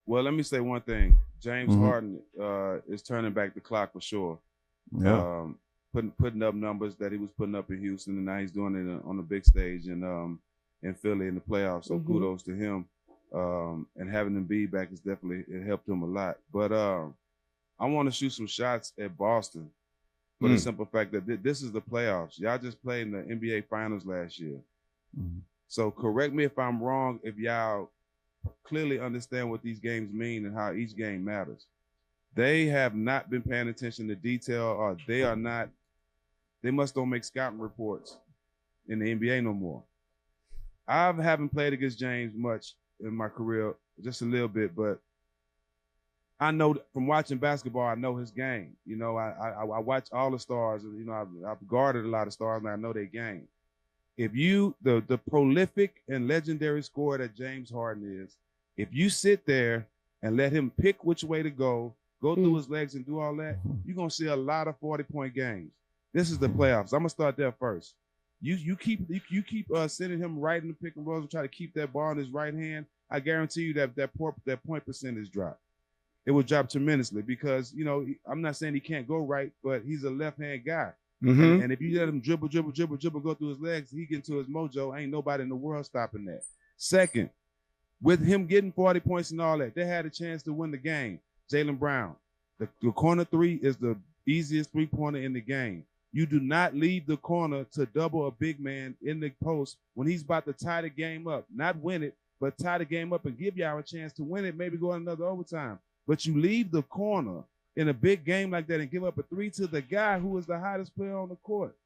Well, let me say one thing. James Harden is turning back the clock for sure. Yeah. Putting up numbers that he was putting up in Houston, and now he's doing it on the big stage in Philly in the playoffs. So kudos to him. And having him be back is definitely, it helped him a lot. But I want to shoot some shots at Boston for the simple fact that this is the playoffs. Y'all just played in the NBA Finals last year. So correct me if I'm wrong, if y'all clearly understand what these games mean and how each game matters. They have not been paying attention to detail, or they must don't make scouting reports in the NBA no more. I haven't played against James much in my career, just a little bit, but I know from watching basketball, I know his game. You know, I watch all the stars. You know, I've guarded a lot of stars, and I know their game. If you, the prolific and legendary scorer that James Harden is, if you sit there and let him pick which way to go through his legs and do all that, you're going to see a lot of 40-point games. This is the playoffs. I'm going to start there first. You keep sending him right in the pick and rolls and try to keep that ball in his right hand. I guarantee you that point percentage drop. It will drop tremendously because, you know, I'm not saying he can't go right, but he's a left-hand guy. And if you let him dribble, go through his legs, he get into his mojo. Ain't nobody in the world stopping that. Second, with him getting 40 points and all that, they had a chance to win the game. Jaylen Brown, the corner three is the easiest three-pointer in the game. You do not leave the corner to double a big man in the post when he's about to tie the game up. Not win it, but tie the game up and give y'all a chance to win it, maybe go another overtime. But you leave the corner in a big game like that and give up a three to the guy who is the hottest player on the court.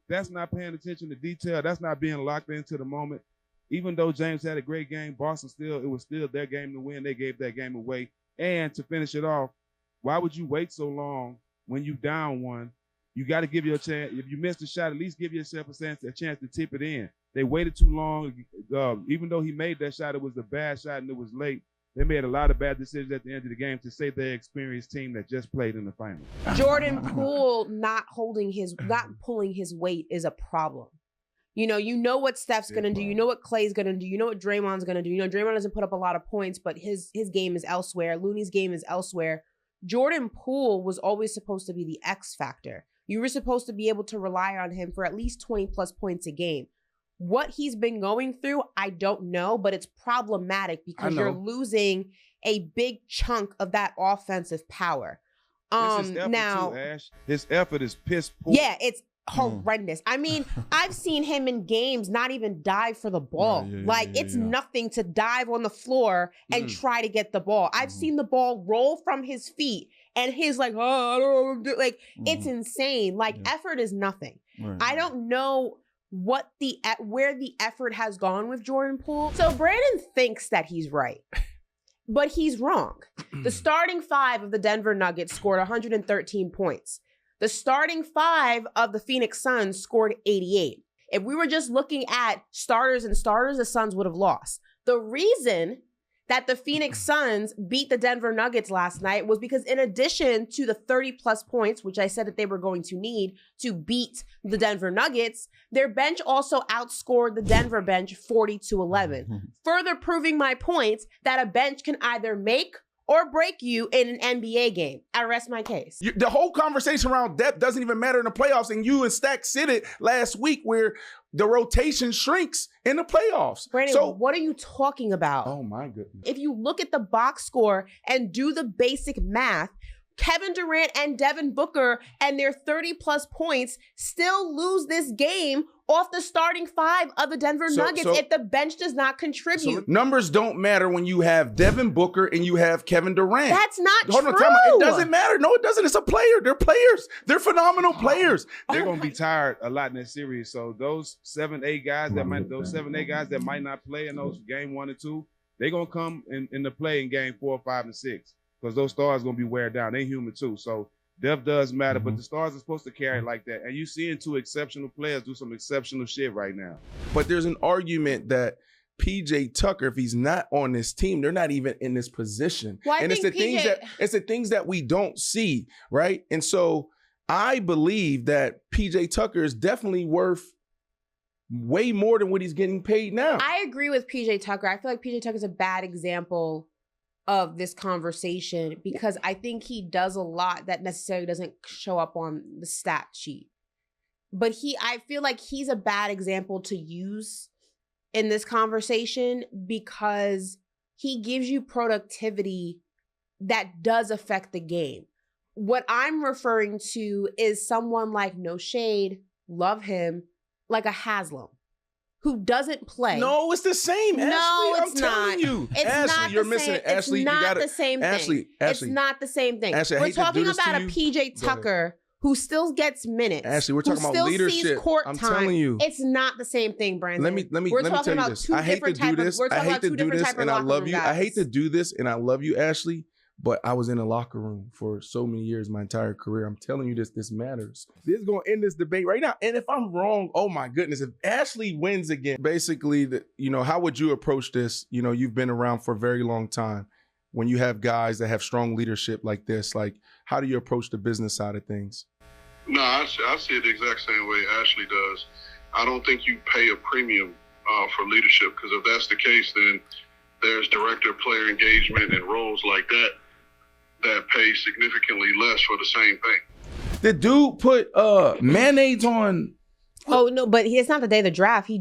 That's not paying attention to detail. That's not being locked into the moment. Even though James had a great game, Boston it was still their game to win. They gave that game away. And to finish it off, why would you wait so long when you down one? You got to give you a chance. If you missed a shot, at least give yourself a chance to tip it in. They waited too long. Even though he made that shot, it was a bad shot and it was late. They made a lot of bad decisions at the end of the game to save their experienced team that just played in the finals. Jordan Poole not pulling his weight is a problem. You know what Steph's going to do. You know what Klay's going to do. You know what Draymond's going to do. You know, Draymond doesn't put up a lot of points, but his game is elsewhere. Looney's game is elsewhere. Jordan Poole was always supposed to be the X factor. You were supposed to be able to rely on him for at least 20 plus points a game. What he's been going through, I don't know, but it's problematic because you're losing a big chunk of that offensive power. Now, too, Ash. His effort is piss poor. Yeah, it's horrendous. I mean, I've seen him in games not even dive for the ball. It's nothing to dive on the floor and try to get the ball. I've seen the ball roll from his feet and he's like, oh, I don't do it's insane. Effort is nothing. I don't know where the effort has gone with Jordan Poole. So Brandon thinks that he's right, but he's wrong. The starting five of the Denver Nuggets scored 113 points. The starting five of the Phoenix Suns scored 88. If we were just looking at starters, the Suns would have lost. The reason that the Phoenix Suns beat the Denver Nuggets last night was because in addition to the 30 plus points, which I said that they were going to need to beat the Denver Nuggets, their bench also outscored the Denver bench 40-11, further proving my point that a bench can either make or break you in an NBA game. I rest my case. The whole conversation around depth doesn't even matter in the playoffs, and you and Stack said it last week where the rotation shrinks in the playoffs. Brandon, so what are you talking about? Oh my goodness. If you look at the box score and do the basic math, Kevin Durant and Devin Booker and their 30 plus points still lose this game off the starting five of the Denver Nuggets if the bench does not contribute. So numbers don't matter when you have Devin Booker and you have Kevin Durant. That's not true. It doesn't matter. No, it doesn't. It's a player. They're players. They're phenomenal players. They're going to be tired a lot in this series. So those 7-8 guys that might not play in those game 1 and 2, they're going to come in the play in game 4, 5, and 6. Because those stars are going to be wear down. They human too. So depth does matter, but the stars are supposed to carry like that. And you're seeing two exceptional players do some exceptional shit right now. But there's an argument that PJ Tucker, if he's not on this team, they're not even in this position. Well, and it's the things that we don't see, right? And so I believe that PJ Tucker is definitely worth way more than what he's getting paid now. I agree with PJ Tucker. I feel like PJ Tucker is a bad example of this conversation because I think he does a lot that necessarily doesn't show up on the stat sheet. But I feel like he's a bad example to use in this conversation because he gives you productivity that does affect the game. What I'm referring to is someone like No Shade, love him, like a Haslam, who doesn't play. No, it's the same, Ashley. No, it's I'm telling you. It's Ashley, not you're the missing same. it. Ashley, it's not you gotta, the same thing. Ashley, it's not the same thing. Ashley, We're talking about a PJ Tucker who still gets minutes. Ashley, we're talking about still leadership. Sees court I'm time. telling you. It's not the same thing, Brandon. Let me We're tell talking you about this. two I hate to different do this. We're I talking hate about to two do different this, type of and I locker love room you. guys. I hate to do this, and I love you, Ashley. But I was in a locker room for so many years, my entire career. I'm telling you this matters. This is going to end this debate right now. And if I'm wrong, oh my goodness, if Ashley wins again, basically, how would you approach this? You've been around for a very long time. When you have guys that have strong leadership like this, like how do you approach the business side of things? No, I see it the exact same way Ashley does. I don't think you pay a premium for leadership because if that's the case, then there's director player engagement and roles like that pay significantly less for the same thing. The dude put mayonnaise on. Oh no, but it's not the day of the draft. He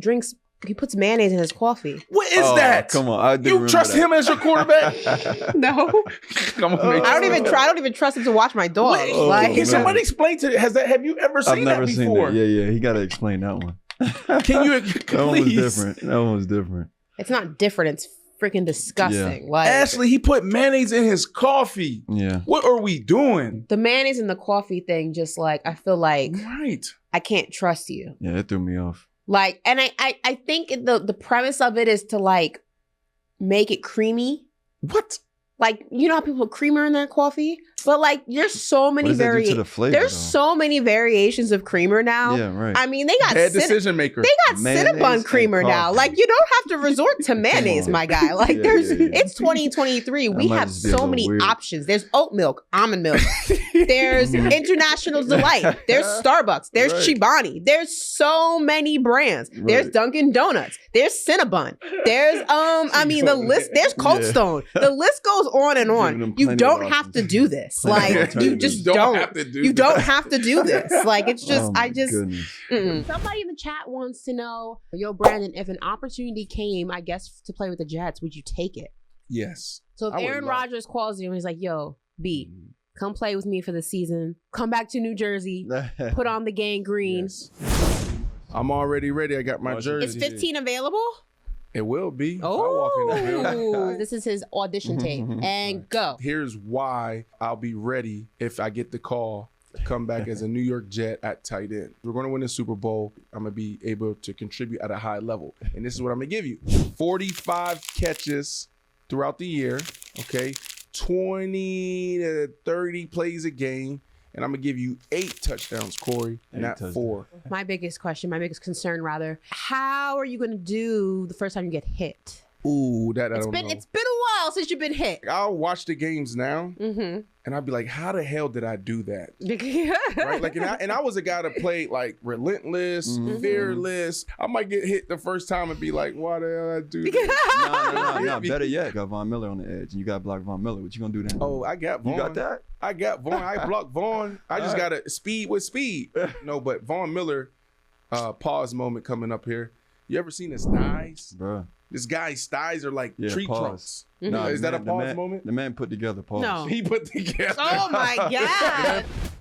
puts mayonnaise in his coffee. What is that? Come on, you trust him as your quarterback? No. Come on, I don't even trust him to watch my dog. Can somebody explain to have you ever seen that before? I've never seen that. Yeah, he got to explain that one. Can you That one was different. That one was different. It's not different. It's freaking disgusting. Yeah. Like Ashley, he put mayonnaise in his coffee. Yeah. What are we doing? The mayonnaise in the coffee thing, just like I feel like right. I can't trust you. Yeah, it threw me off. Like, and I think the premise of it is to like make it creamy. What? Like, you know how people put creamer in their coffee? But like, there's so many variations. There's so many variations of creamer now. Yeah, right. I mean, they got bad decision maker. They got Cinnabon creamer now. Like, you don't have to resort to mayonnaise, my guy. Like, it's 2023. We have so many options. There's oat milk, almond milk. There's International Delight. There's Starbucks. There's Chobani. There's so many brands. There's Dunkin' Donuts. There's Cinnabon. There's the list. There's Cold Stone. The list goes on and on. You don't have to do this. Like, you just don't. You don't have to do this. Like, it's just, Somebody in the chat wants to know, yo, Brandon, if an opportunity came, I guess, to play with the Jets, would you take it? Yes. So if Aaron Rodgers calls you and he's like, yo, B, come play with me for the season. Come back to New Jersey. Put on the gang green. Yes. I'm already ready. I got my jersey. Is 15 available? It will be. Oh, this is his audition tape. And go. Here's why I'll be ready if I get the call to come back as a New York Jet at tight end. We're going to win the Super Bowl. I'm going to be able to contribute at a high level. And this is what I'm going to give you. 45 catches throughout the year, okay? 20 to 30 plays a game. And I'm going to give you 8 touchdowns, Corey, not 4. My biggest concern, rather. How are you going to do the first time you get hit? Ooh, I don't know. It's been a while since you've been hit. I'll watch the games now, and I'll be like, how the hell did I do that? Right? Like, and I was a guy that played like relentless, fearless. I might get hit the first time and be like, why the hell I do that? No. Better yet, you got Von Miller on the edge, and you got to block Von Miller. What you gonna do then? Oh, I got Vaughn. You got that? I got Vaughn. I blocked Vaughn. I just got to speed with speed. No, but Von Miller, pause moment coming up here. You ever seen his thighs? Bro. This guy's thighs are like tree trunks. No, is that a pause moment? The man put together pause. No. He put together. Oh my God.